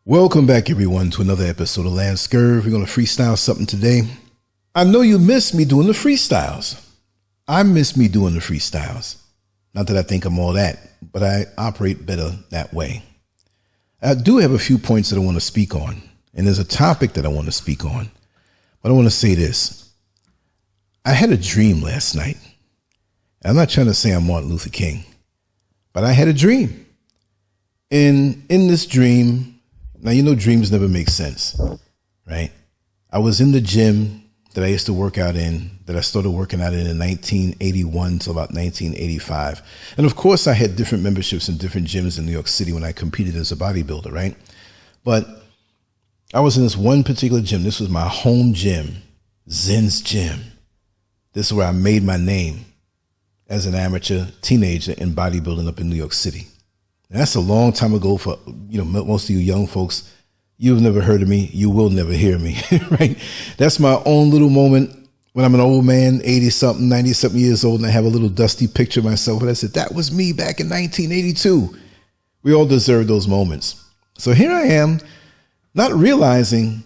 Welcome back, everyone, to another episode of Lancescurv. We're going to freestyle something today. I know you miss me doing the freestyles. I miss me doing the freestyles. Not that I think I'm all that, but I operate better that way. I do have a few points that I want to speak on, and there's a topic that I want to speak on. But I want to say this. I had a dream last night. I'm not trying to say I'm Martin Luther King, but I had a dream. And in this dream, now, you know, dreams never make sense, right? I was in the gym that I used to work out in, that I started working out in 1981 till about 1985. And of course, I had different memberships in different gyms in New York City when I competed as a bodybuilder, right? But I was in this one particular gym. This was my home gym, Zen's Gym. This is where I made my name as an amateur teenager in bodybuilding up in New York City. And that's a long time ago for, most of you young folks. You've never heard of me. You will never hear me, right? That's my own little moment when I'm an old man, 80-something, 90-something years old, and I have a little dusty picture of myself. And I said, that was me back in 1982. We all deserve those moments. So here I am, not realizing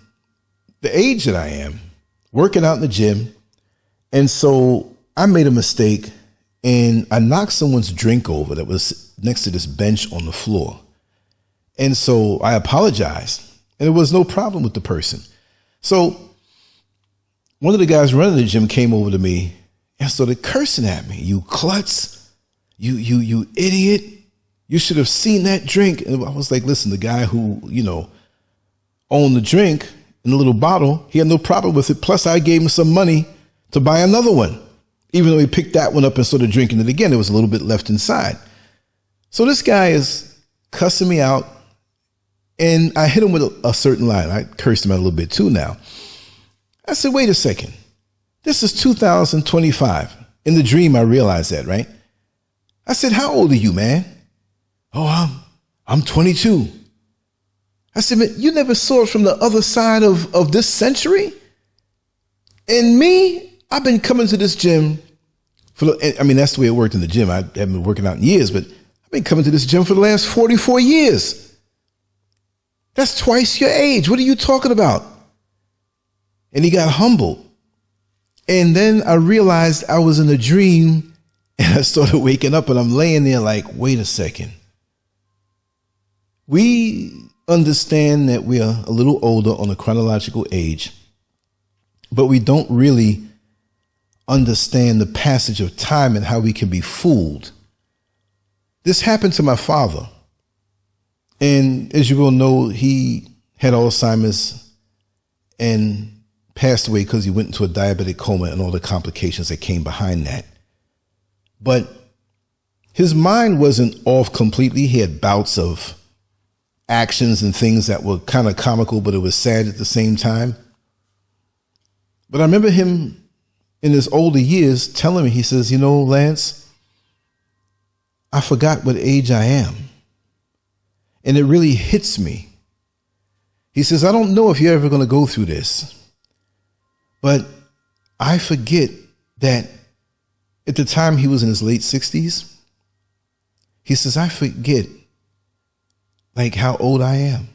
the age that I am, working out in the gym. And so I made a mistake and I knocked someone's drink over that was next to this bench on the floor. And so I apologized, and there was no problem with the person. So one of the guys running the gym came over to me and started cursing at me. You klutz, you idiot. You should have seen that drink. And I was like, listen, the guy who, owned the drink in the little bottle, he had no problem with it. Plus I gave him some money to buy another one. Even though he picked that one up and started drinking it again, there was a little bit left inside. So this guy is cussing me out, and I hit him with a certain line. I cursed him out a little bit too now. I said, wait a second. This is 2025. In the dream, I realized that, right? I said, how old are you, man? Oh, I'm 22. I said, man, you never saw it from the other side of this century? And me, I've been coming to this gym that's the way it worked in the gym. I haven't been working out in years, but I've been coming to this gym for the last 44 years. That's twice your age. What are you talking about? And he got humbled. And then I realized I was in a dream, and I started waking up, and I'm laying there like, wait a second. We understand that we are a little older on a chronological age, but we don't really understand the passage of time and how we can be fooled. This happened to my father. And as you will know, he had Alzheimer's and passed away because he went into a diabetic coma and all the complications that came behind that. But his mind wasn't off completely. He had bouts of actions and things that were kind of comical, but it was sad at the same time. But I remember him in his older years telling me, he says, Lance, I forgot what age I am. And it really hits me. He says, I don't know if you're ever going to go through this, but I forget that at the time he was in his late 60s, he says, I forget like how old I am,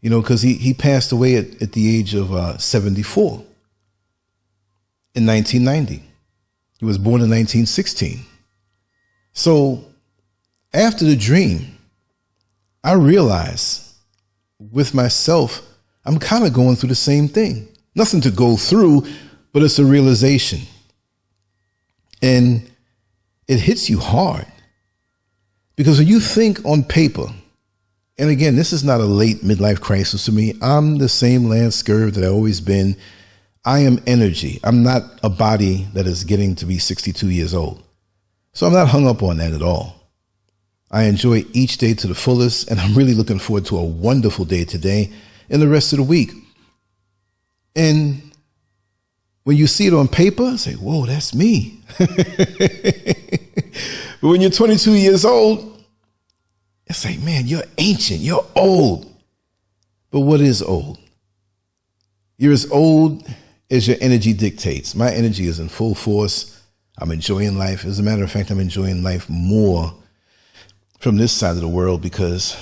because he passed away at the age of 74. In 1990. He was born in 1916. So after the dream, I realized with myself, I'm kind of going through the same thing. Nothing to go through, but it's a realization. And it hits you hard. Because when you think on paper, and again, this is not a late midlife crisis to me. I'm the same Lancescurv that I've always been. I am energy. I'm not a body that is getting to be 62 years old. So I'm not hung up on that at all. I enjoy each day to the fullest, and I'm really looking forward to a wonderful day today and the rest of the week. And when you see it on paper, say, whoa, that's me. But when you're 22 years old, it's like, man, you're ancient, you're old. But what is old? You're as old as your energy dictates. My energy is in full force. I'm enjoying life. As a matter of fact, I'm enjoying life more from this side of the world because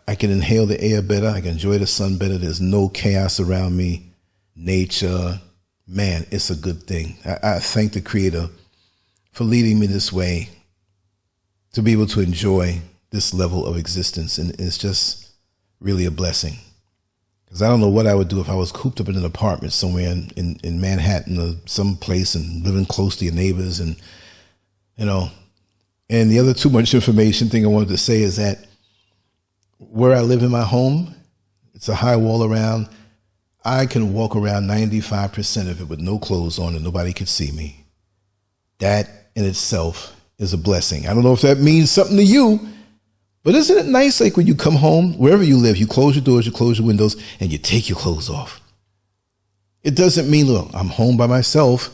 I can inhale the air better. I can enjoy the sun better. There's no chaos around me. Nature, man, it's a good thing. I thank the Creator for leading me this way to be able to enjoy this level of existence. And it's just really a blessing. Because I don't know what I would do if I was cooped up in an apartment somewhere in Manhattan or some place and living close to your neighbors. And, you know, and the other too much information thing I wanted to say is that where I live in my home, it's a high wall around. I can walk around 95% of it with no clothes on and nobody can see me. That in itself is a blessing. I don't know if that means something to you, but isn't it nice, like when you come home, wherever you live, you close your doors, you close your windows, and you take your clothes off. It doesn't mean, look, I'm home by myself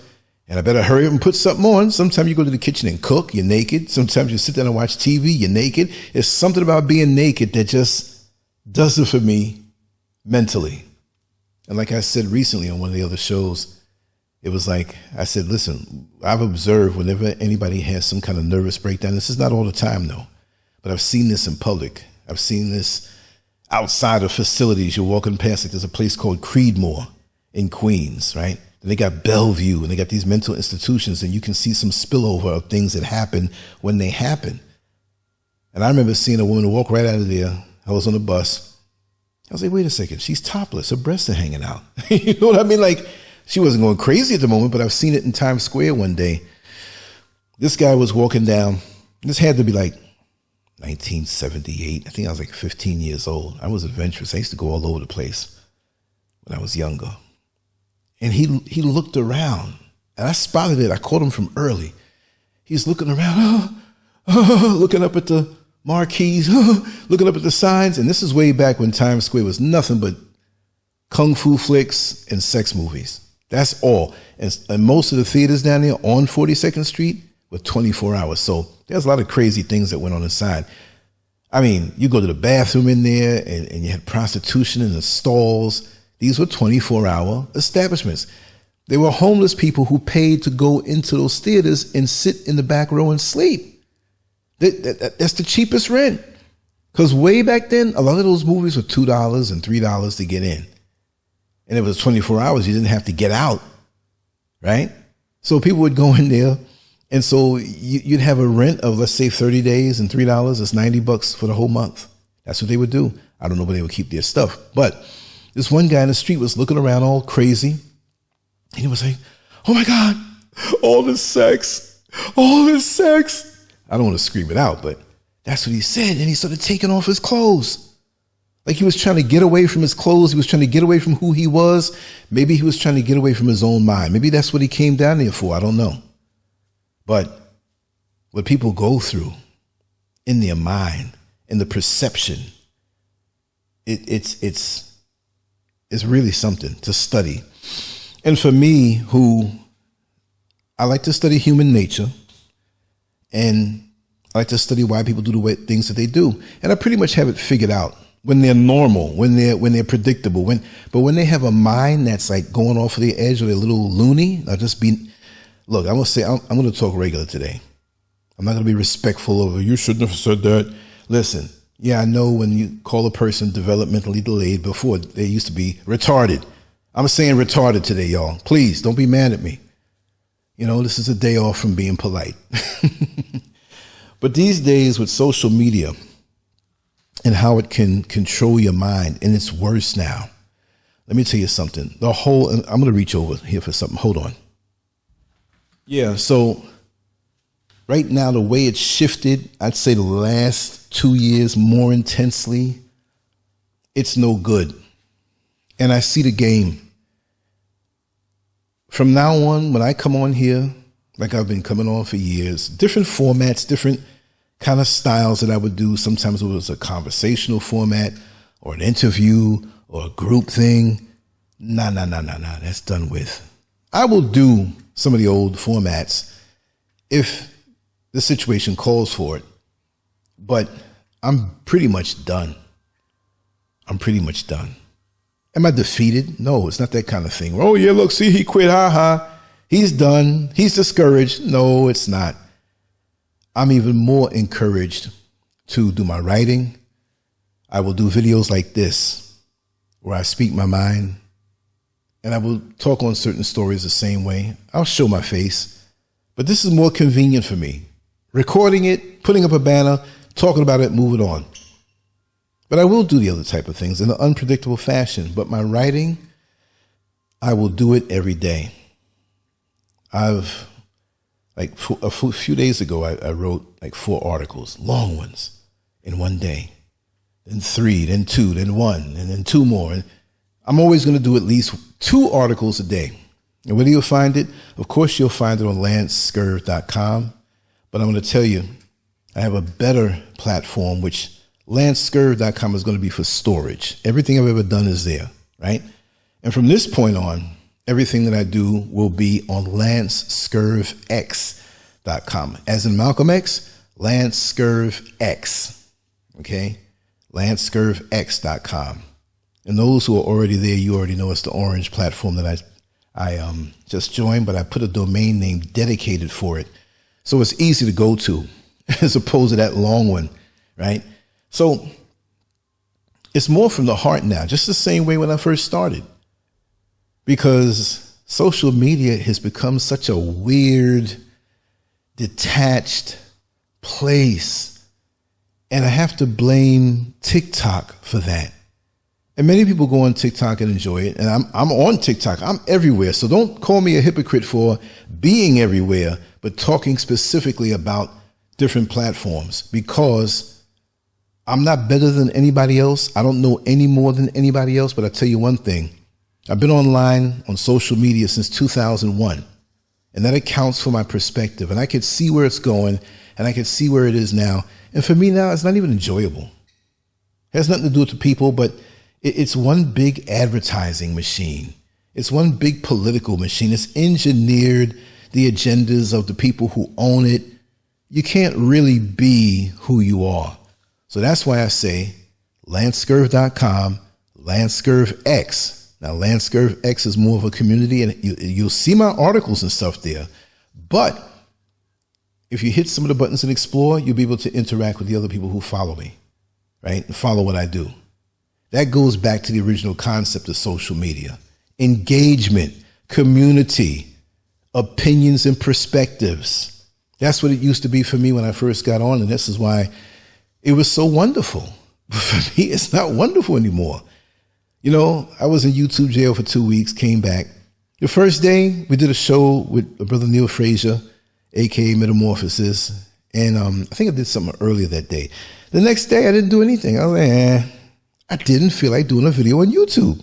and I better hurry up and put something on. Sometimes you go to the kitchen and cook, you're naked. Sometimes you sit down and watch TV, you're naked. It's something about being naked that just does it for me mentally. And like I said recently on one of the other shows, it was like, I said, listen, I've observed whenever anybody has some kind of nervous breakdown, this is not all the time though, but I've seen this in public. I've seen this outside of facilities. You're walking past, like there's a place called Creedmoor in Queens, right? And they got Bellevue and they got these mental institutions, and you can see some spillover of things that happen when they happen. And I remember seeing a woman walk right out of there. I was on the bus. I was like, wait a second, she's topless. Her breasts are hanging out. You know what I mean? Like, she wasn't going crazy at the moment, but I've seen it in Times Square one day. This guy was walking down. This had to be like 1978. I think I was like 15 years old. I was adventurous. I used to go all over the place when I was younger. And he looked around, and I spotted it. I caught him from early. He's looking around, looking up at the marquees, looking up at the signs. And this is way back when Times Square was nothing but kung fu flicks and sex movies. That's all. And most of the theaters down there on 42nd Street were 24 hours. So there's a lot of crazy things that went on inside. I mean, you go to the bathroom in there and you had prostitution in the stalls. These were 24-hour establishments. They were homeless people who paid to go into those theaters and sit in the back row and sleep. That's the cheapest rent. Because way back then, a lot of those movies were $2 and $3 to get in. And it was 24 hours. You didn't have to get out, right? So people would go in there. And so you'd have a rent of, let's say, 30 days and $3. That's $90 for the whole month. That's what they would do. I don't know where they would keep their stuff. But this one guy in the street was looking around all crazy. And he was like, oh my God, all this sex, all this sex. I don't want to scream it out, but that's what he said. And he started taking off his clothes. Like he was trying to get away from his clothes. He was trying to get away from who he was. Maybe he was trying to get away from his own mind. Maybe that's what he came down there for. I don't know. But what people go through in their mind, in the perception, it's really something to study. And for me, who I like to study human nature, and I like to study why people do the things that they do. And I pretty much have it figured out when they're normal, when they're predictable, but when they have a mind that's like going off of the edge or they're a little loony, I'll just be, look, I'm going to talk regular today. I'm not going to be respectful of, you shouldn't have said that. Listen, yeah, I know when you call a person developmentally delayed, before they used to be retarded. I'm saying retarded today, y'all. Please don't be mad at me. You know, this is a day off from being polite. But these days with social media and how it can control your mind, and it's worse now. Let me tell you something. I'm going to reach over here for something. Hold on. Yeah, so right now, the way it's shifted, I'd say the last 2 years more intensely, it's no good. And I see the game. From now on, when I come on here, like I've been coming on for years, different formats, different kind of styles that I would do. Sometimes it was a conversational format or an interview or a group thing. Nah, that's done with. I will do some of the old formats if the situation calls for it, but I'm pretty much done. Am I defeated? No, it's not that kind of thing. Oh yeah, look, see, he quit, he's done, he's discouraged. No, it's not. I'm even more encouraged to do my writing. I will do videos like this where I speak my mind, and I will talk on certain stories the same way. I'll show my face, but this is more convenient for me. Recording it, putting up a banner, talking about it, moving on. But I will do the other type of things in an unpredictable fashion. But my writing, I will do it every day. A few days ago, I wrote like 4 articles, long ones, in one day. Then 3, then 2, then 1, and then 2 more. And I'm always going to do at least 2 articles a day. And where do you find it? Of course, you'll find it on Lancescurv.com. But I'm going to tell you, I have a better platform, which Lancescurv.com is going to be for storage. Everything I've ever done is there, right? And from this point on, everything that I do will be on Lancescurvx.com. As in Malcolm X, Lancescurvx, okay? Lancescurvx.com. And those who are already there, you already know it's the orange platform that I just joined, but I put a domain name dedicated for it. So it's easy to go to as opposed to that long one, right? So it's more from the heart now, just the same way when I first started, because social media has become such a weird, detached place. And I have to blame TikTok for that. And many people go on TikTok and enjoy it. And I'm on TikTok. I'm everywhere. So don't call me a hypocrite for being everywhere, but talking specifically about different platforms, because I'm not better than anybody else. I don't know any more than anybody else. But I tell you one thing, I've been online on social media since 2001. And that accounts for my perspective. And I could see where it's going, and I could see where it is now. And for me now, it's not even enjoyable. It has nothing to do with the people, but it's one big advertising machine. It's one big political machine. It's engineered the agendas of the people who own it. You can't really be who you are. So that's why I say Lancescurv.com, Lancescurvx. Now, Lancescurvx is more of a community, and you'll see my articles and stuff there. But if you hit some of the buttons and explore, you'll be able to interact with the other people who follow me, right? And follow what I do. That goes back to the original concept of social media. Engagement, community, opinions and perspectives. That's what it used to be for me when I first got on. And this is why it was so wonderful. But for me, it's not wonderful anymore. You know, I was in YouTube jail for 2 weeks, came back. The first day, we did a show with Brother Neil Frazier, aka Metamorphosis. And I think I did something earlier that day. The next day, I didn't do anything. I was like, I didn't feel like doing a video on YouTube.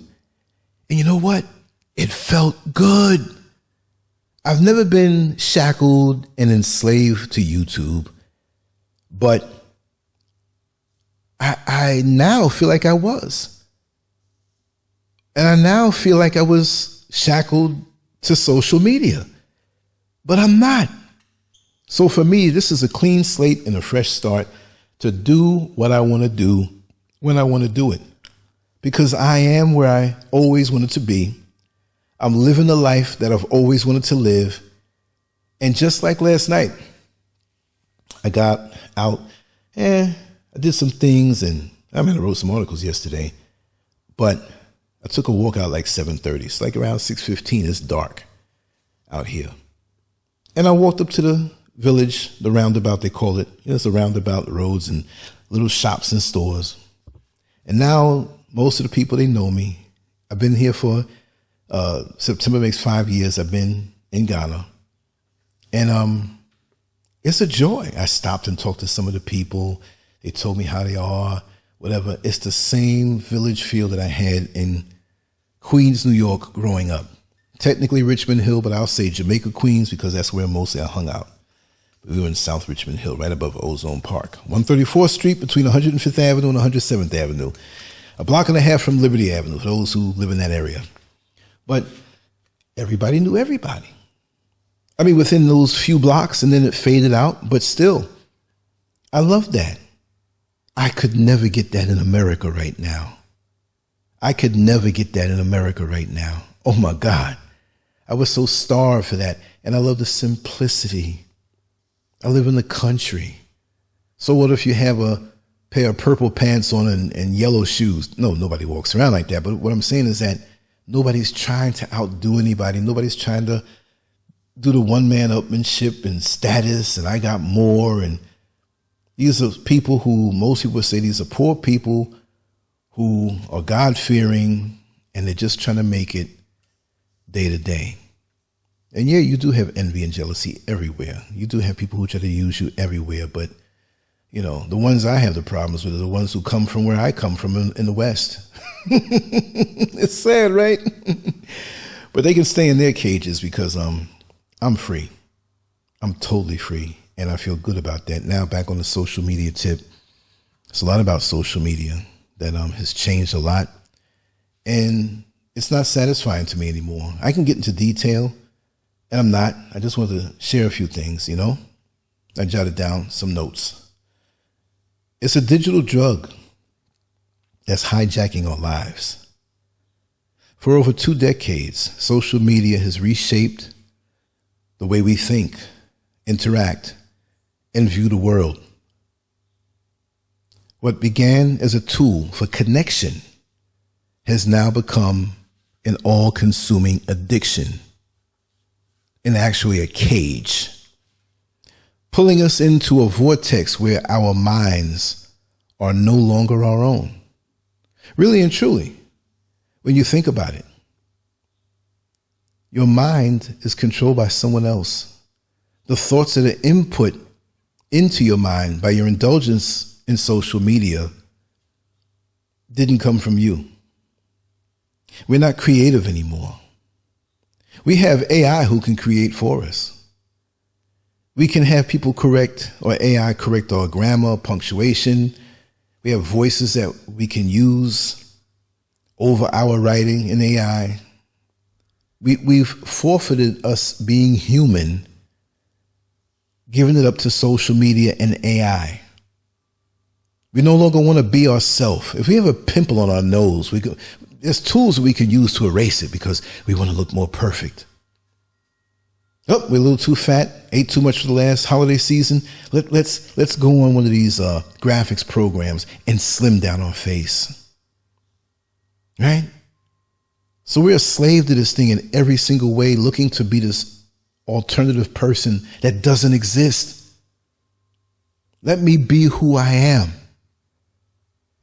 And you know what? It felt good. I've never been shackled and enslaved to YouTube, but I now feel like I was. And I now feel like I was shackled to social media, but I'm not. So for me, this is a clean slate and a fresh start to do what I want to do when I want to do it, because I am where I always wanted to be. I'm living the life that I've always wanted to live. And just like last night, I got out and I did some things, and I wrote some articles yesterday, but I took a walk out like 7:30. It's like around 6:15. It's dark out here. And I walked up to the village, the roundabout, they call it. It's a roundabout, roads and little shops and stores. And now most of the people, they know me. I've been here for, September makes 5 years. I've been in Ghana. And it's a joy. I stopped and talked to some of the people. They told me how they are, whatever. It's the same village feel that I had in Queens, New York growing up. Technically Richmond Hill, but I'll say Jamaica, Queens, because that's where mostly I hung out. We were in South Richmond Hill, right above Ozone Park. 134th Street between 105th Avenue and 107th Avenue. A block and a half from Liberty Avenue, for those who live in that area. But everybody knew everybody. I mean, within those few blocks, and then it faded out. But still, I love that. I could never get that in America right now. I could never get that in America right now. Oh, my God. I was so starved for that. And I love the simplicity. I live in the country. So what if you have a pair of purple pants on and yellow shoes. No, nobody walks around like that. But what I'm saying is that nobody's trying to outdo anybody. Nobody's trying to do the one-man upmanship and status and I got more. And these are people who most people would say these are poor people who are God-fearing and they're just trying to make it day to day. And yeah, you do have envy and jealousy everywhere. You do have people who try to use you everywhere. But, you know, the ones I have the problems with are the ones who come from where I come from in the West. It's sad, right? But they can stay in their cages because I'm free. I'm totally free. And I feel good about that. Now back on the social media tip. It's a lot about social media that has changed a lot. And it's not satisfying to me anymore. I can get into detail, and I'm not. I just want to share a few things, you know. I jotted down some notes. It's a digital drug that's hijacking our lives. For over 2 decades, social media has reshaped the way we think, interact, and view the world. What began as a tool for connection has now become an all-consuming addiction, and actually a cage, pulling us into a vortex where our minds are no longer our own. Really and truly, when you think about it, your mind is controlled by someone else. The thoughts that are input into your mind by your indulgence in social media didn't come from you. We're not creative anymore. We have AI who can create for us. We can have people correct, or AI correct our grammar, punctuation. We have voices that we can use over our writing in AI. We've forfeited us being human, giving it up to social media and AI. We no longer want to be ourselves. If we have a pimple on our nose, there's tools that we can use to erase it because we want to look more perfect. Oh, we're a little too fat, ate too much for the last holiday season. Let's go on one of these graphics programs and slim down our face. Right? So we're a slave to this thing in every single way, looking to be this alternative person that doesn't exist. Let me be who I am.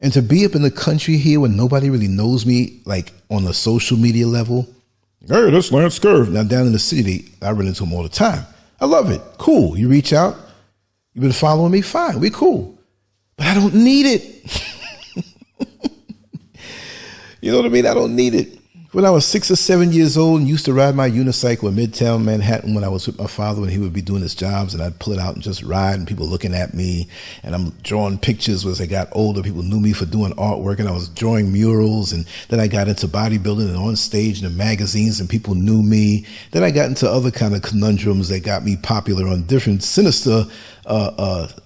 And to be up in the country here when nobody really knows me, like on a social media level. Hey, that's Lancescurv. Now down in the city, I run into them all the time. I love it. Cool. You reach out. You've been following me. Fine. We cool. But I don't need it. You know what I mean? I don't need it. When I was 6 or 7 years old and used to ride my unicycle in Midtown Manhattan when I was with my father when he would be doing his jobs, and I'd pull it out and just ride and people looking at me, and I'm drawing pictures. As I got older, people knew me for doing artwork, and I was drawing murals, and then I got into bodybuilding and on stage in the magazines and people knew me. Then I got into other kind of conundrums that got me popular on different sinister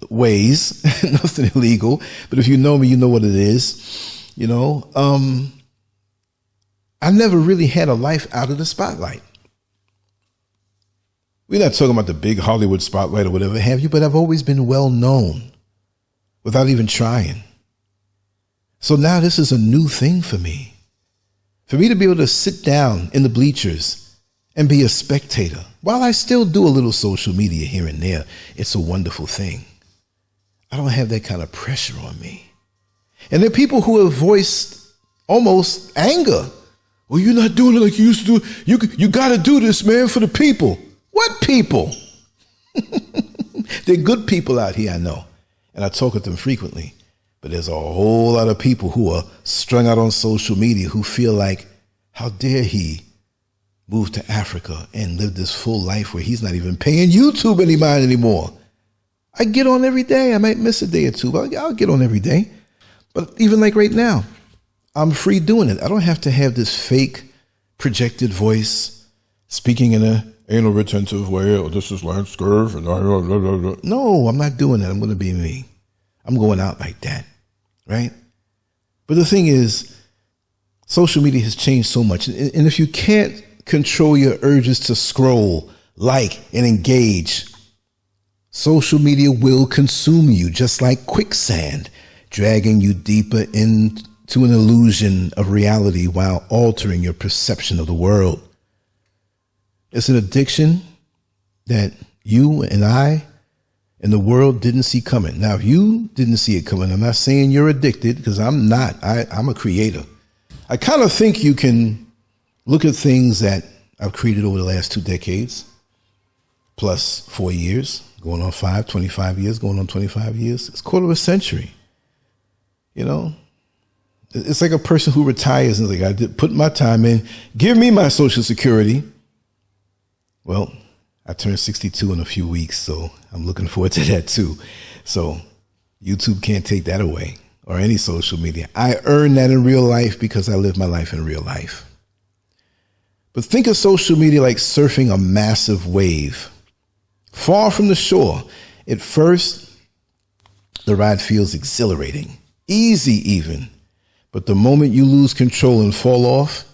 ways. Nothing illegal, but if you know me, you know what it is. You know, I never really had a life out of the spotlight. We're not talking about the big Hollywood spotlight or whatever have you, but I've always been well known without even trying. So now this is a new thing for me. For me to be able to sit down in the bleachers and be a spectator, while I still do a little social media here and there, it's a wonderful thing. I don't have that kind of pressure on me. And there are people who have voiced almost anger. Well, you're not doing it like you used to do. You got to do this, man, for the people. What people? There are good people out here, I know. And I talk with them frequently. But there's a whole lot of people who are strung out on social media who feel like, how dare he move to Africa and live this full life where he's not even paying YouTube any mind anymore. I get on every day. I might miss a day or two, but I'll get on every day. But even like right now, I'm free doing it. I don't have to have this fake projected voice speaking in a anal retentive way. Oh, this is Lancescurv. No, I'm not doing that. I'm going to be me. I'm going out like that. Right? But the thing is, social media has changed so much. And if you can't control your urges to scroll, like, and engage, social media will consume you just like quicksand. dragging you deeper into an illusion of reality while altering your perception of the world. It's an addiction that you and I and the world didn't see coming. Now, if you didn't see it coming, I'm not saying you're addicted, because I'm not. I'm a creator. I kind of think you can look at things that I've created over the last 2 decades, plus 4 years, going on 25 years, going on 25 years. It's a quarter of a century. You know, it's like a person who retires and is like, I did put my time in, give me my Social Security. Well, I turned 62 in a few weeks, so I'm looking forward to that too. So YouTube can't take that away, or any social media. I earned that in real life because I live my life in real life. But think of social media like surfing a massive wave. Far from the shore, at first, the ride feels exhilarating, easy even. But the moment you lose control and fall off,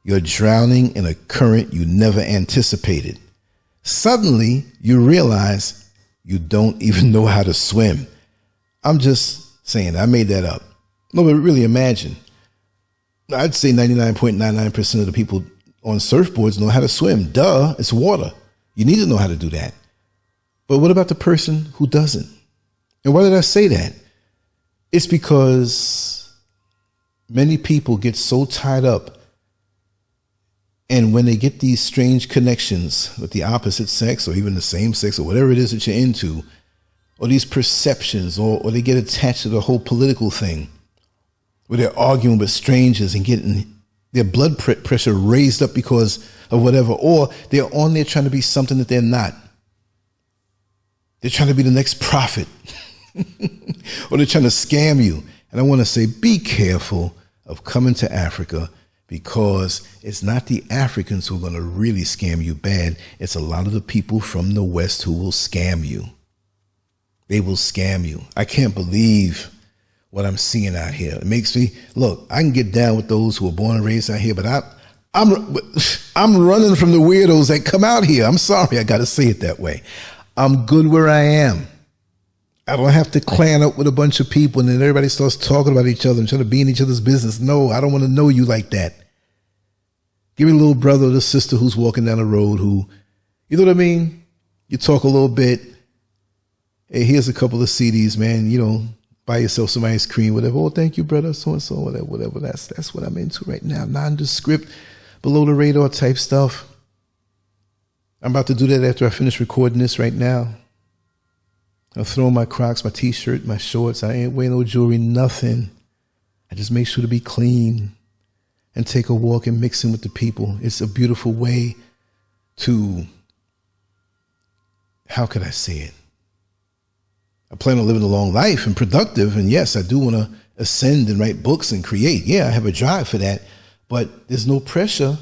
you're drowning in a current you never anticipated. Suddenly, you realize you don't even know how to swim. I'm just saying, I made that up. No, but really imagine. I'd say 99.99% of the people on surfboards know how to swim. Duh, it's water. You need to know how to do that. But what about the person who doesn't? And why did I say that? It's because many people get so tied up, and when they get these strange connections with the opposite sex, or even the same sex, or whatever it is that you're into, or these perceptions, or they get attached to the whole political thing, where they're arguing with strangers and getting their blood pressure raised up because of whatever, or they're on there trying to be something that they're not. They're trying to be the next prophet, or they're trying to scam you. And I want to say, be careful of coming to Africa, because it's not the Africans who are going to really scam you bad. It's a lot of the people from the West who will scam you. They will scam you. I can't believe what I'm seeing out here. It makes me, look, I can get down with those who are born and raised out here, but I'm running from the weirdos that come out here. I'm sorry, I got to say it that way. I'm good where I am. I don't have to clan up with a bunch of people and then everybody starts talking about each other and trying to be in each other's business. No, I don't want to know you like that. Give me a little brother or the sister who's walking down the road who, you know what I mean? You talk a little bit. Hey, here's a couple of CDs, man. You know, buy yourself some ice cream, whatever. Oh, thank you, brother. So-and-so, whatever. That's what I'm into right now. Nondescript, below the radar type stuff. I'm about to do that after I finish recording this right now. I'll throw my Crocs, my t-shirt, my shorts. I ain't wearing no jewelry, nothing. I just make sure to be clean and take a walk and mix in with the people. It's a beautiful way to, how could I say it? I plan on living a long life and productive. And yes, I do want to ascend and write books and create. Yeah, I have a drive for that. But there's no pressure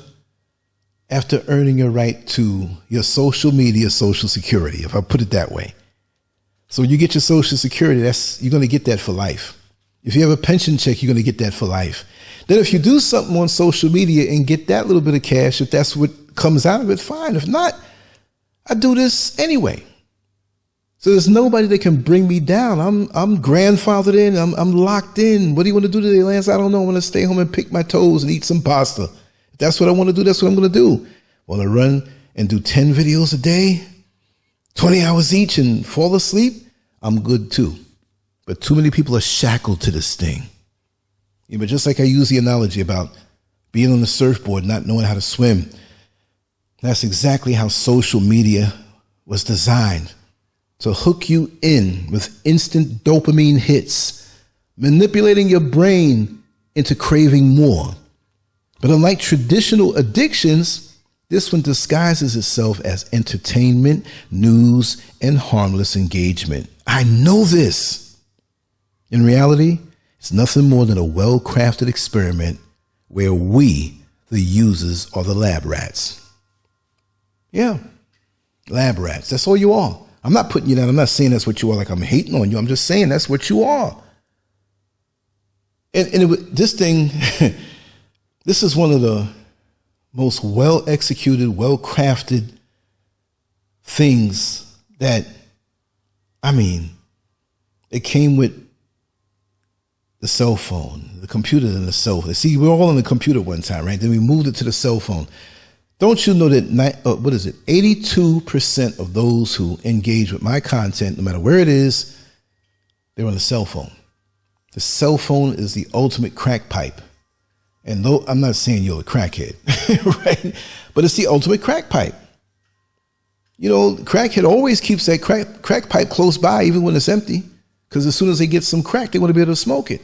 after earning your right to your social media, social security, if I put it that way. So when you get your social security, you're going to get that for life. If you have a pension check, you're going to get that for life. Then if you do something on social media and get that little bit of cash, if that's what comes out of it, fine. If not, I do this anyway. So there's nobody that can bring me down. I'm grandfathered in. I'm locked in. What do you want to do today, Lance? I don't know. I want to stay home and pick my toes and eat some pasta. If that's what I want to do, that's what I'm going to do. Want to run and do 10 videos a day, 20 hours each, and fall asleep? I'm good too. But too many people are shackled to this thing. Yeah, but just like I use the analogy about being on the surfboard, not knowing how to swim, that's exactly how social media was designed, to hook you in with instant dopamine hits, manipulating your brain into craving more. But unlike traditional addictions, this one disguises itself as entertainment, news, and harmless engagement. I know this. In reality, it's nothing more than a well-crafted experiment where we, the users, are the lab rats. Yeah, lab rats. That's all you are. I'm not putting you down. I'm not saying that's what you are, like I'm hating on you. I'm just saying that's what you are. This thing, this is one of the most well-executed, well-crafted things that, I mean, it came with the cell phone, the computer, and the cell phone. See, we're all on the computer one time, right? Then we moved it to the cell phone. Don't you know that 82% of those who engage with my content, no matter where it is, they're on the cell phone. The cell phone is the ultimate crack pipe. And though I'm not saying you're a crackhead, right? But it's the ultimate crack pipe. You know, crackhead always keeps that crack pipe close by, even when it's empty, because as soon as they get some crack, they want to be able to smoke it.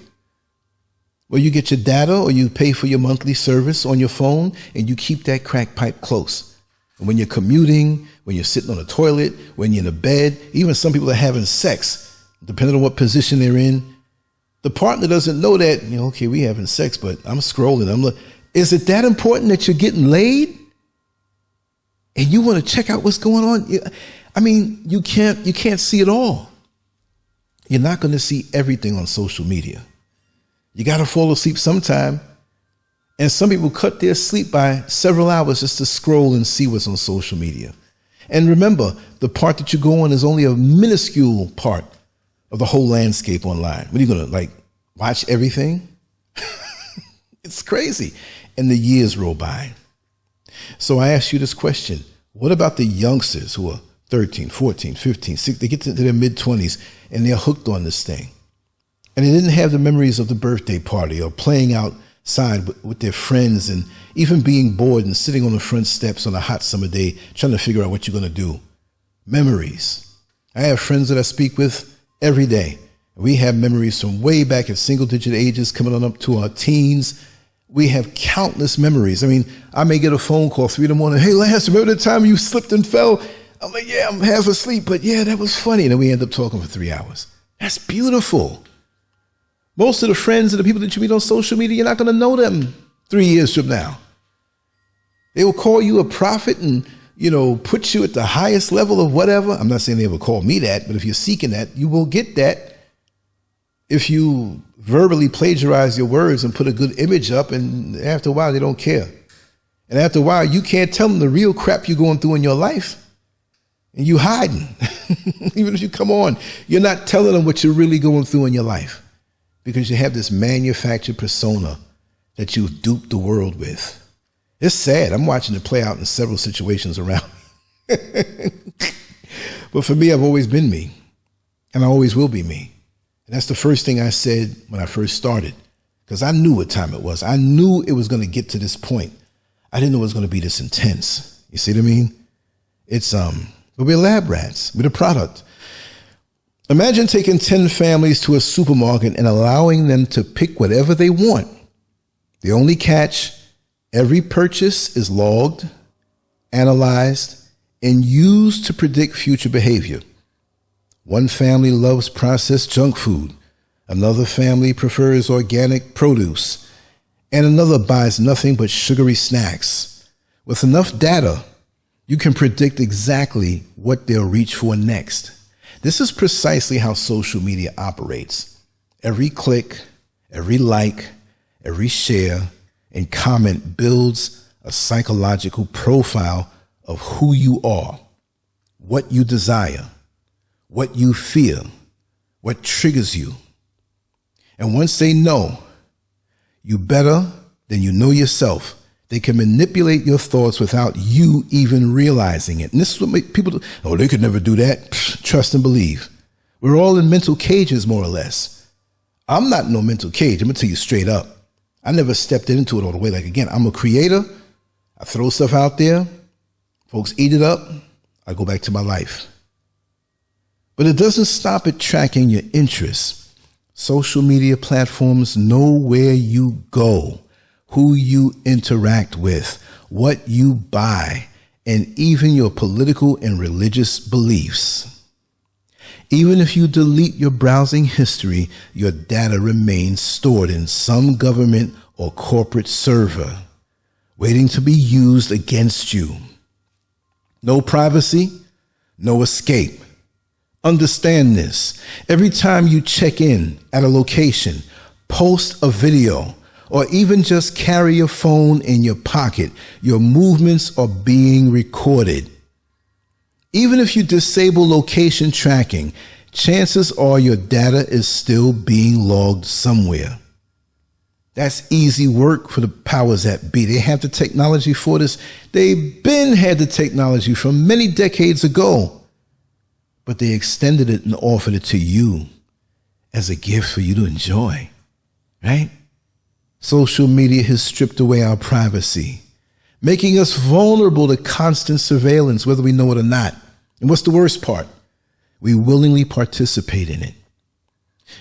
Well, you get your data or you pay for your monthly service on your phone and you keep that crack pipe close. And when you're commuting, when you're sitting on a toilet, when you're in a bed, even some people are having sex, depending on what position they're in, the partner doesn't know that, you know, okay, we having sex, but I'm scrolling. Is it that important that you're getting laid? And you want to check out what's going on? I mean, you can't see it all. You're not going to see everything on social media. You got to fall asleep sometime. And some people cut their sleep by several hours just to scroll and see what's on social media. And remember, the part that you go on is only a minuscule part of the whole landscape online. What are you going to watch everything? It's crazy. And the years roll by. So I ask you this question. What about the youngsters who are 13, 14, 15, 16, they get to their mid-20s and they're hooked on this thing? And they didn't have the memories of the birthday party or playing outside with their friends and even being bored and sitting on the front steps on a hot summer day trying to figure out what you're going to do. Memories. I have friends that I speak with every day. We have memories from way back at single-digit ages coming on up to our teens. We have countless memories. I mean, I may get a phone call 3 a.m. Hey, Lance, remember the time you slipped and fell? I'm like, yeah, I'm half asleep, but yeah, that was funny. And then we end up talking for 3 hours. That's beautiful. Most of the friends and the people that you meet on social media, you're not going to know them 3 years from now. They will call you a prophet and, you know, put you at the highest level of whatever. I'm not saying they ever call me that, but if you're seeking that, you will get that if you verbally plagiarize your words and put a good image up, and after a while, they don't care. And after a while, you can't tell them the real crap you're going through in your life. And you hiding. Even if you come on, you're not telling them what you're really going through in your life. Because you have this manufactured persona that you've duped the world with. It's sad. I'm watching it play out in several situations around me. But for me, I've always been me. And I always will be me. And that's the first thing I said when I first started. Because I knew what time it was. I knew it was going to get to this point. I didn't know it was going to be this intense. You see what I mean? But we're lab rats. We're the product. Imagine taking 10 families to a supermarket and allowing them to pick whatever they want. The only catch, every purchase is logged, analyzed, and used to predict future behavior. One family loves processed junk food. Another family prefers organic produce. And another buys nothing but sugary snacks. With enough data, you can predict exactly what they'll reach for next. This is precisely how social media operates. Every click, every like, every share, and comment builds a psychological profile of who you are, what you desire, what you fear, what triggers you. And once they know you better than you know yourself, they can manipulate your thoughts without you even realizing it. And this is what people do. Oh, they could never do that. Trust and believe. We're all in mental cages, more or less. I'm not in no mental cage. I'm going to tell you straight up. I never stepped into it all the way. Like, again, I'm a creator. I throw stuff out there. Folks eat it up. I go back to my life. But it doesn't stop at tracking your interests. Social media platforms know where you go, who you interact with, what you buy, and even your political and religious beliefs. Even if you delete your browsing history, your data remains stored in some government or corporate server, waiting to be used against you. No privacy, no escape. Understand this. Every time you check in at a location, post a video, or even just carry your phone in your pocket, your movements are being recorded. Even if you disable location tracking, chances are your data is still being logged somewhere. That's easy work for the powers that be. They have the technology for this. They've been had the technology from many decades ago, but they extended it and offered it to you as a gift for you to enjoy, right? Social media has stripped away our privacy, making us vulnerable to constant surveillance, whether we know it or not. And what's the worst part? We willingly participate in it.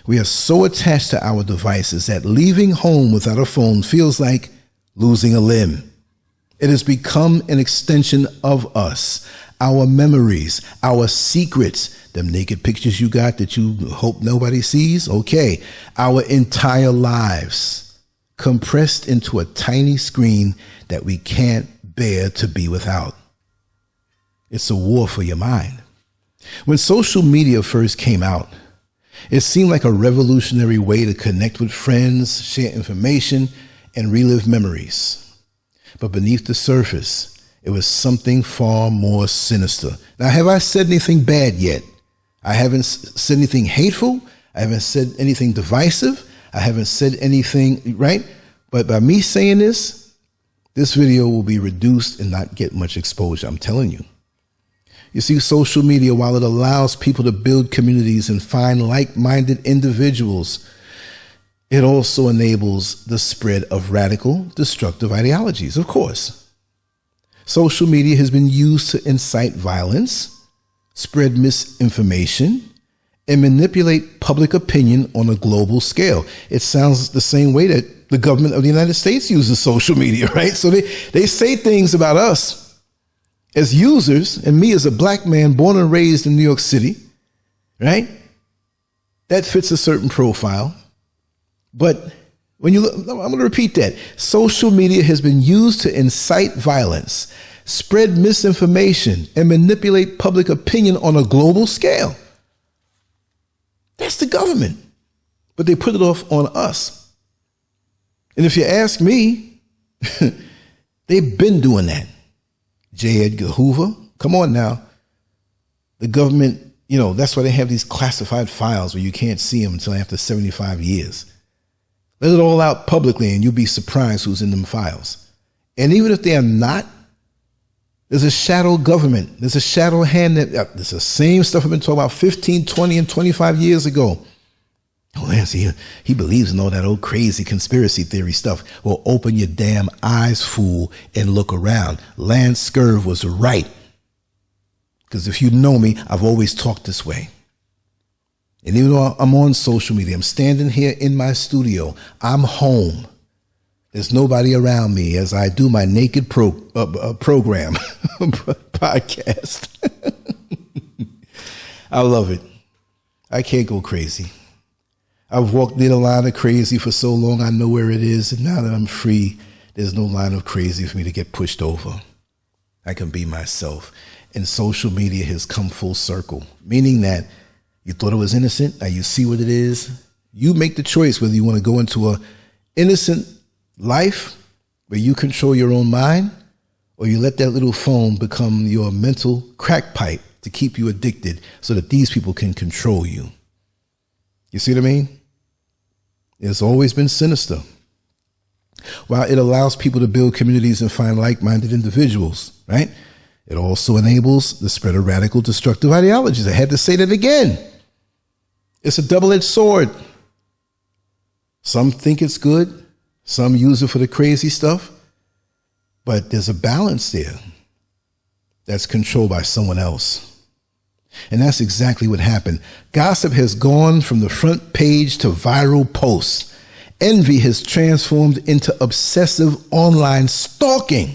We are so attached to our devices that leaving home without a phone feels like losing a limb. It has become an extension of us, our memories, our secrets, them naked pictures you got that you hope nobody sees. Okay. Our entire lives compressed into a tiny screen that we can't bear to be without. It's a war for your mind. When social media first came out, it seemed like a revolutionary way to connect with friends, share information, and relive memories. But beneath the surface, it was something far more sinister. Now, have I said anything bad yet? I haven't said anything hateful. I haven't said anything divisive. I haven't said anything, right? But by me saying this video will be reduced and not get much exposure. I'm telling you. You see, social media, while it allows people to build communities and find like-minded individuals, it also enables the spread of radical, destructive ideologies, of course. Social media has been used to incite violence, spread misinformation, and manipulate public opinion on a global scale. It sounds the same way that the government of the United States uses social media, right? So they say things about us as users, and me as a black man born and raised in New York City, right? That fits a certain profile. But when you look, I'm going to repeat that. Social media has been used to incite violence, spread misinformation, and manipulate public opinion on a global scale. That's the government. But they put it off on us. And if you ask me, they've been doing that. J. Edgar Hoover, come on now. The government, that's why they have these classified files where you can't see them until after 75 years. Let it all out publicly and you'll be surprised who's in them files. And even if they are not, there's a shadow government. There's a shadow hand there's the same stuff I've been talking about 15, 20, and 25 years ago. Oh, Lance, he believes in all that old crazy conspiracy theory stuff. Well, open your damn eyes, fool, and look around. Lancescurv was right. Because if you know me, I've always talked this way. And even though I'm on social media, I'm standing here in my studio, I'm home. There's nobody around me as I do my naked program podcast. I love it. I can't go crazy. I've walked near the line of crazy for so long, I know where it is. And now that I'm free, there's no line of crazy for me to get pushed over. I can be myself. And social media has come full circle, meaning that you thought it was innocent. Now you see what it is. You make the choice whether you want to go into a innocent life where you control your own mind, or you let that little phone become your mental crack pipe to keep you addicted so that these people can control you. You see what I mean? It's always been sinister. While it allows people to build communities and find like-minded individuals, right? It also enables the spread of radical, destructive ideologies. I had to say that again. It's a double-edged sword. Some think it's good. Some use it for the crazy stuff. But there's a balance there that's controlled by someone else. And that's exactly what happened. Gossip has gone from the front page to viral posts. Envy has transformed into obsessive online stalking.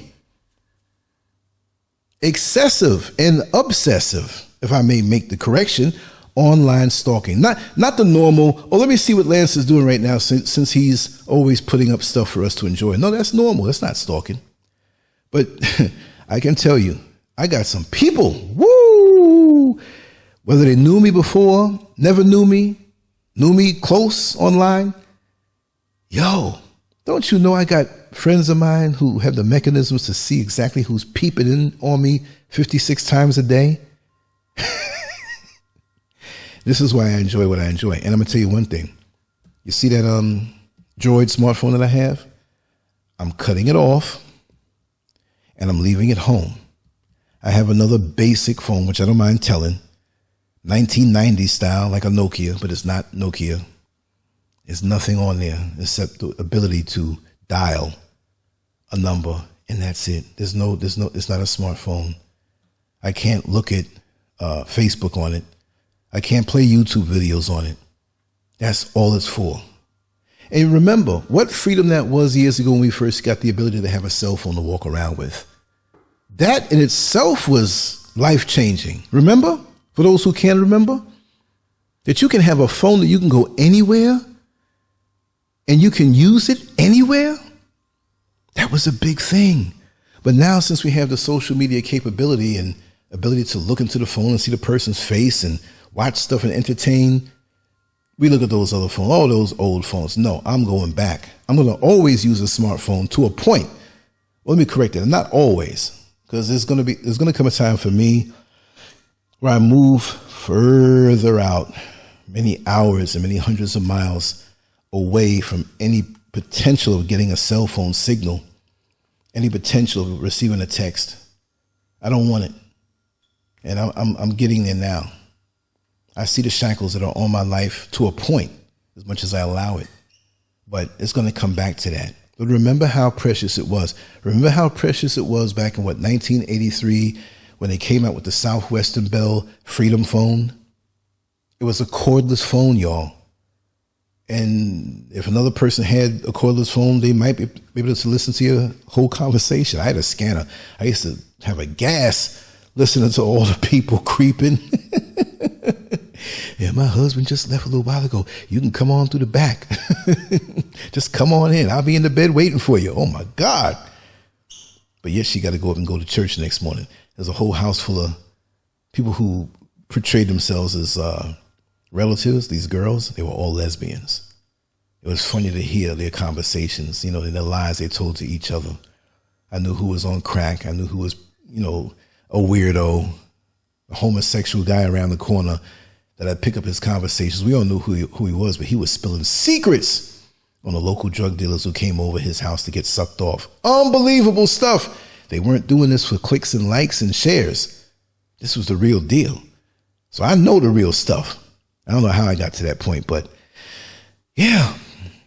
Excessive and obsessive, if I may make the correction, online stalking. Not the normal, let me see what Lance is doing right now since he's always putting up stuff for us to enjoy. No, that's normal. That's not stalking. But I can tell you, I got some people, whether they knew me before, never knew me close online. Yo, don't you know I got friends of mine who have the mechanisms to see exactly who's peeping in on me 56 times a day? This is why I enjoy what I enjoy. And I'm going to tell you one thing. You see that Droid smartphone that I have? I'm cutting it off and I'm leaving it home. I have another basic phone, which I don't mind telling, 1990s style, like a Nokia, but it's not Nokia. There's nothing on there except the ability to dial a number, and that's it. It's not a smartphone. I can't look at Facebook on it. I can't play YouTube videos on it. That's all it's for. And remember what freedom that was years ago when we first got the ability to have a cell phone to walk around with. That in itself was life-changing. Remember? For those who can remember, that you can have a phone that you can go anywhere and you can use it anywhere. That was a big thing. But now, since we have the social media capability and ability to look into the phone and see the person's face and watch stuff and entertain, we look at those other phones, all those old phones. No, I'm going back. I'm going to always use a smartphone to a point. Well, let me correct that. Not always, because there's going to come a time for me where I move further out, many hours and many hundreds of miles away from any potential of getting a cell phone signal, any potential of receiving a text. I don't want it. And I'm getting there now. I see the shackles that are on my life to a point, as much as I allow it. But it's going to come back to that. But remember how precious it was. Remember how precious it was back in 1983, when they came out with the Southwestern Bell Freedom phone. It was a cordless phone, y'all. And if another person had a cordless phone, they might be able to listen to your whole conversation. I had a scanner. I used to have a gas listening to all the people creeping. Yeah, my husband just left a little while ago. You can come on through the back. Just come on in. I'll be in the bed waiting for you. Oh, my God. But yet she got to go up and go to church the next morning. There's a whole house full of people who portrayed themselves as relatives. These girls, they were all lesbians. It was funny to hear their conversations, and their lies they told to each other. I knew who was on crack. I knew who was, a weirdo, a homosexual guy around the corner that I'd pick up his conversations. We all knew who he was, but he was spilling secrets on the local drug dealers who came over his house to get sucked off. Unbelievable stuff. They weren't doing this for clicks and likes and shares. This was the real deal. So I know the real stuff. I don't know how I got to that point, but yeah,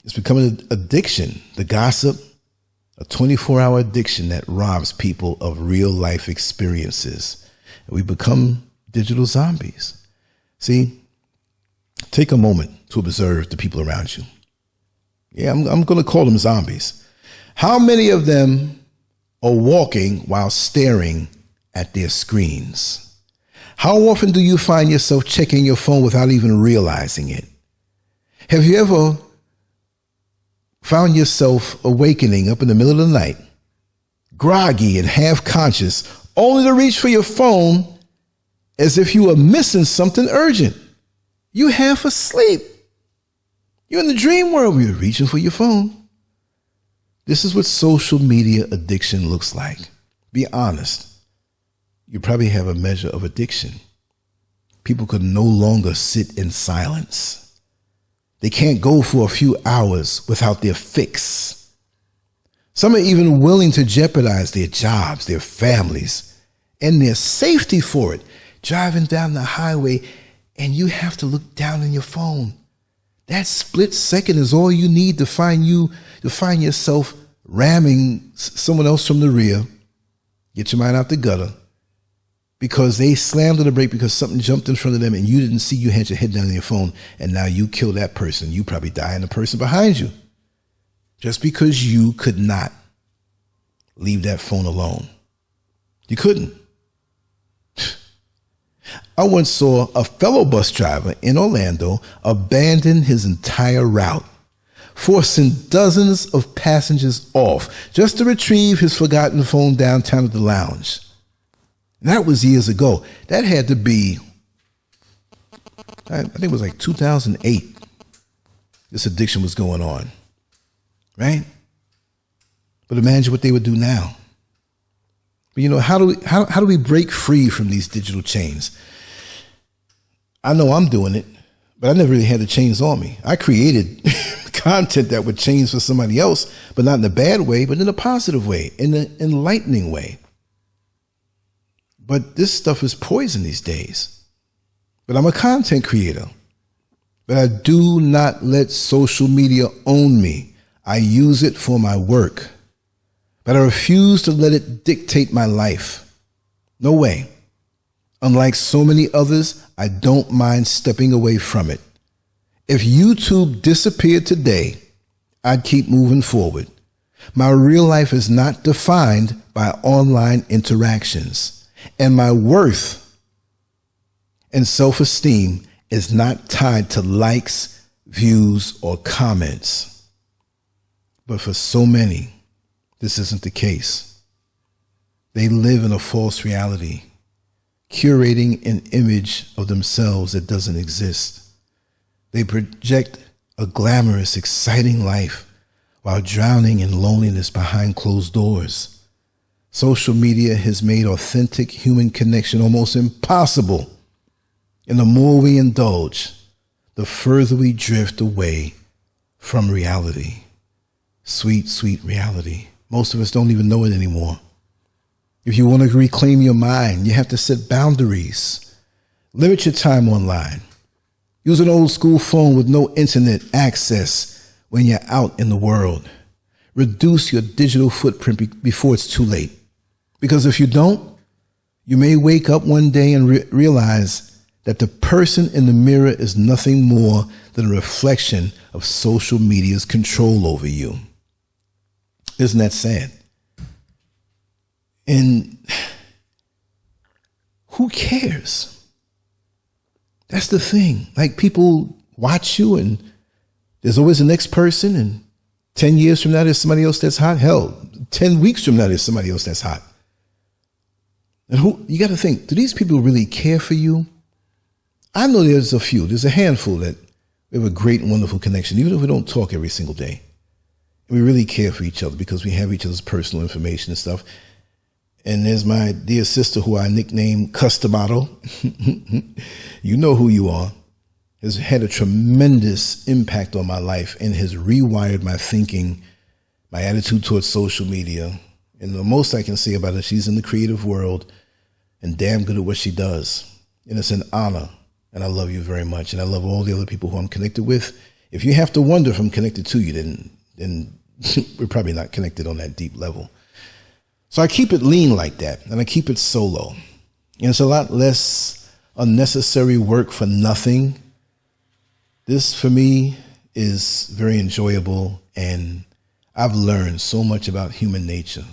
it's becoming an addiction. The gossip, a 24-hour addiction that robs people of real life experiences. And we become digital zombies. See, take a moment to observe the people around you. Yeah, I'm going to call them zombies. How many of them are walking while staring at their screens? How often do you find yourself checking your phone without even realizing it? Have you ever found yourself awakening up in the middle of the night, groggy and half conscious, only to reach for your phone as if you were missing something urgent? You half asleep. You're in the dream world where you're reaching for your phone. This is what social media addiction looks like. Be honest. You probably have a measure of addiction. People could no longer sit in silence. They can't go for a few hours without their fix. Some are even willing to jeopardize their jobs, their families, and their safety for it. Driving down the highway and you have to look down on your phone. That split second is all you need to find yourself ramming someone else from the rear. Get your mind out the gutter because they slammed on the brake because something jumped in front of them and you didn't see. You had your head down on your phone and now you kill that person. You probably die and the person behind you just because you could not leave that phone alone. You couldn't. I once saw a fellow bus driver in Orlando abandon his entire route, forcing dozens of passengers off just to retrieve his forgotten phone downtown at the lounge. And that was years ago. That had to be, I think it was like 2008. This addiction was going on, right? But imagine what they would do now. But how do we break free from these digital chains? I know I'm doing it, but I never really had the chains on me. I created content that would change for somebody else, but not in a bad way, but in a positive way, in an enlightening way. But this stuff is poison these days. But I'm a content creator. But I do not let social media own me. I use it for my work. But I refuse to let it dictate my life. No way. Unlike so many others, I don't mind stepping away from it. If YouTube disappeared today, I'd keep moving forward. My real life is not defined by online interactions, and my worth and self-esteem is not tied to likes, views, or comments. But for so many, this isn't the case. They live in a false reality, curating an image of themselves that doesn't exist. They project a glamorous, exciting life while drowning in loneliness behind closed doors. Social media has made authentic human connection almost impossible. And the more we indulge, the further we drift away from reality. Sweet, sweet reality. Most of us don't even know it anymore. If you want to reclaim your mind, you have to set boundaries. Limit your time online. Use an old school phone with no internet access when you're out in the world. Reduce your digital footprint before it's too late. Because if you don't, you may wake up one day and realize that the person in the mirror is nothing more than a reflection of social media's control over you. Isn't that sad? And who cares? That's the thing. Like, people watch you and there's always the next person, and 10 years from now, there's somebody else that's hot. Hell, 10 weeks from now, there's somebody else that's hot. And you got to think, do these people really care for you? I know there's a few, there's a handful that we have a great and wonderful connection, even if we don't talk every single day. And we really care for each other because we have each other's personal information and stuff. And there's my dear sister who I nicknamed Customato. You know who you are. Has had a tremendous impact on my life and has rewired my thinking, my attitude towards social media. And the most I can say about her, she's in the creative world and damn good at what she does. And it's an honor. And I love you very much. And I love all the other people who I'm connected with. If you have to wonder if I'm connected to you, then we're probably not connected on that deep level. So I keep it lean like that, and I keep it solo. And it's a lot less unnecessary work for nothing. This, for me, is very enjoyable, and I've learned so much about human nature.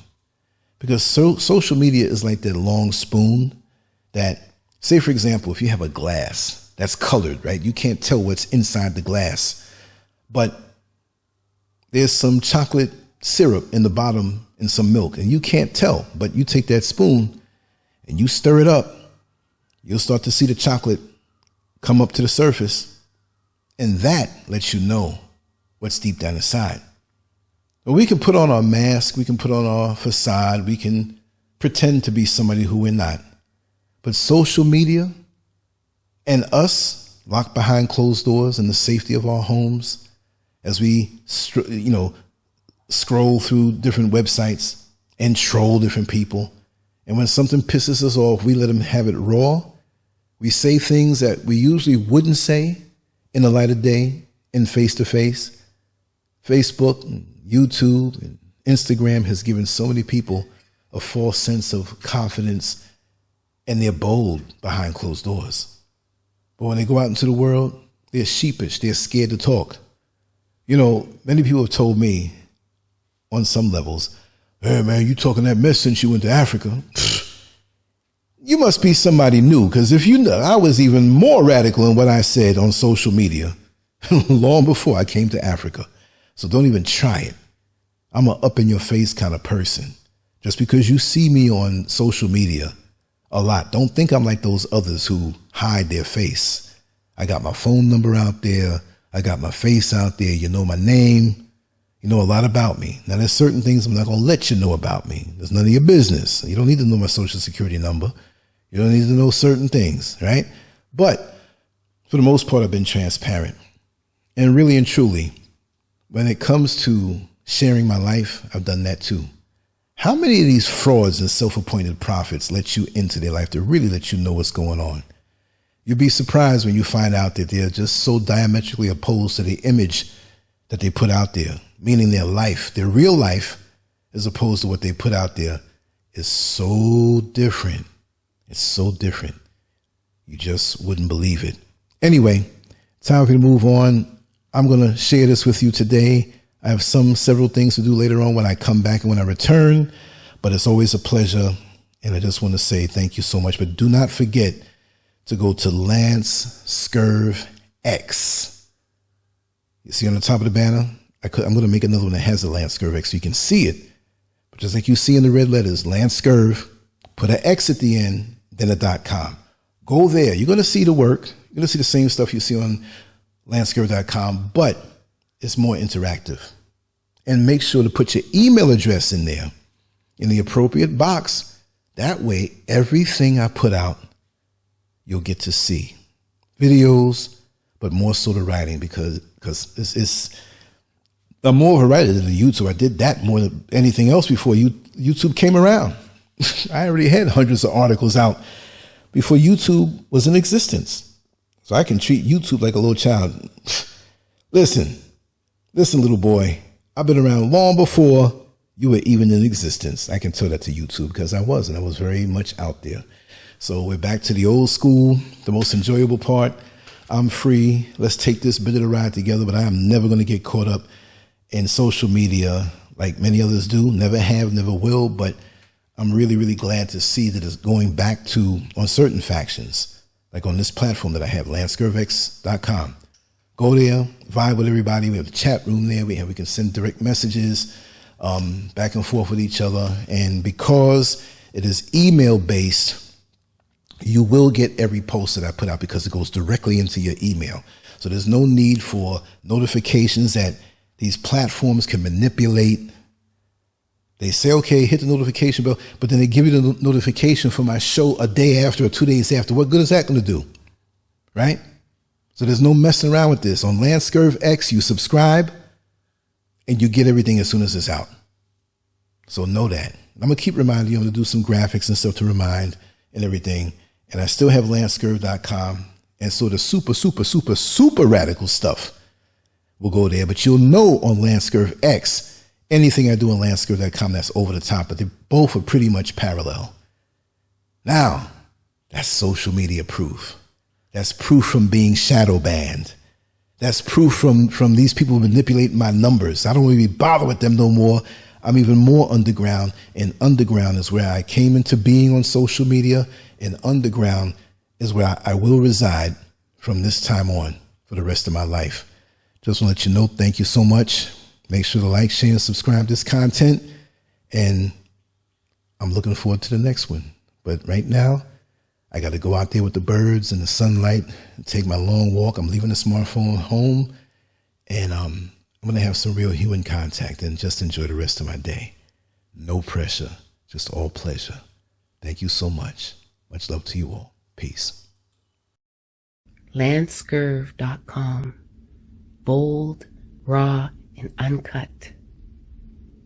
Because social media is like that long spoon that, say, for example, if you have a glass that's colored, right? You can't tell what's inside the glass, but there's some chocolate syrup in the bottom and some milk, and you can't tell, but you take that spoon and you stir it up, you'll start to see the chocolate come up to the surface, and that lets you know what's deep down inside. But we can put on our mask, we can put on our facade, we can pretend to be somebody who we're not. But social media and us locked behind closed doors in the safety of our homes, as we scroll through different websites and troll different people. And when something pisses us off, we let them have it raw. We say things that we usually wouldn't say in the light of day and face-to-face. Facebook, and YouTube, and Instagram has given so many people a false sense of confidence, and they're bold behind closed doors. But when they go out into the world, they're sheepish. They're scared to talk. You know, many people have told me, on some levels, hey man, you talking that mess since you went to Africa. You must be somebody new, because if you know, I was even more radical in what I said on social media long before I came to Africa. So don't even try it. I'm an up in your face kind of person. Just because you see me on social media a lot, don't think I'm like those others who hide their face. I got my phone number out there. I got my face out there. You know my name. You know a lot about me. Now, there's certain things I'm not going to let you know about me. There's none of your business. You don't need to know my social security number. You don't need to know certain things, right? But For the most part, I've been transparent. And really and truly, when it comes to sharing my life, I've done that too. How many of these frauds and self-appointed prophets let you into their life to really let you know what's going on? You'll be surprised when you find out that they're just so diametrically opposed to the image that they put out there, meaning their life, their real life, as opposed to what they put out there, is so different. It's so different. You just wouldn't believe it. Anyway, time for me to move on. I'm going to share this with you today. I have several things to do later on when I come back and when I return, but it's always a pleasure. And I just want to say thank you so much. But do not forget to go to Lancescurv X. You see on the top of the banner? I'm going to make another one that has the Lancescurv X so you can see it. But just like you see in the red letters, Lancescurv, put an X at the end, then a .com. Go there. You're going to see the work. You're going to see the same stuff you see on Lancescurv.com, but it's more interactive. And make sure to put your email address in there in the appropriate box. That way, everything I put out, you'll get to see. Videos, but more so the writing because I'm more of a writer than the YouTube. I did that more than anything else before YouTube came around. I already had hundreds of articles out before YouTube was in existence. So I can treat YouTube like a little child. Listen, little boy, I've been around long before you were even in existence. I can tell that to YouTube because I was very much out there. So we're back to the old school, the most enjoyable part. I'm free. Let's take this bit of the ride together, but I am never going to get caught up in social media like many others do. Never have, never will, but I'm really, really glad to see that it's going back to on certain factions, like on this platform that I have, Lancescurvx.com. Go there, vibe with everybody. We have the chat room there. We can send direct messages back and forth with each other. And because it is email based, you will get every post that I put out because it goes directly into your email. So there's no need for notifications that these platforms can manipulate. They say, okay, hit the notification bell, but then they give you the notification for my show a day after or 2 days after. What good is that going to do? Right? So there's no messing around with this. On Lancescurv X, you subscribe and you get everything as soon as it's out. So know that. I'm going to keep reminding you. I'm going to do some graphics and stuff to remind and everything. And I still have Lancescurv.com. And so the super radical stuff will go there. But you'll know on Lancescurv X, anything I do on Lancescurv.com that's over the top. But they both are pretty much parallel. Now, that's social media proof. That's proof from being shadow banned. That's proof from these people manipulating my numbers. I don't really bother with them no more. I'm even more underground, and underground is where I came into being on social media, and underground is where I will reside from this time on for the rest of my life. Just want to let you know, thank you so much. Make sure to like, share, and subscribe to this content, and I'm looking forward to the next one. But right now, I got to go out there with the birds and the sunlight and take my long walk. I'm leaving the smartphone home, and I'm going to have some real human contact and just enjoy the rest of my day. No pressure, just all pleasure. Thank you so much. Much love to you all. Peace. Lancescurv.com. Bold, raw, and uncut.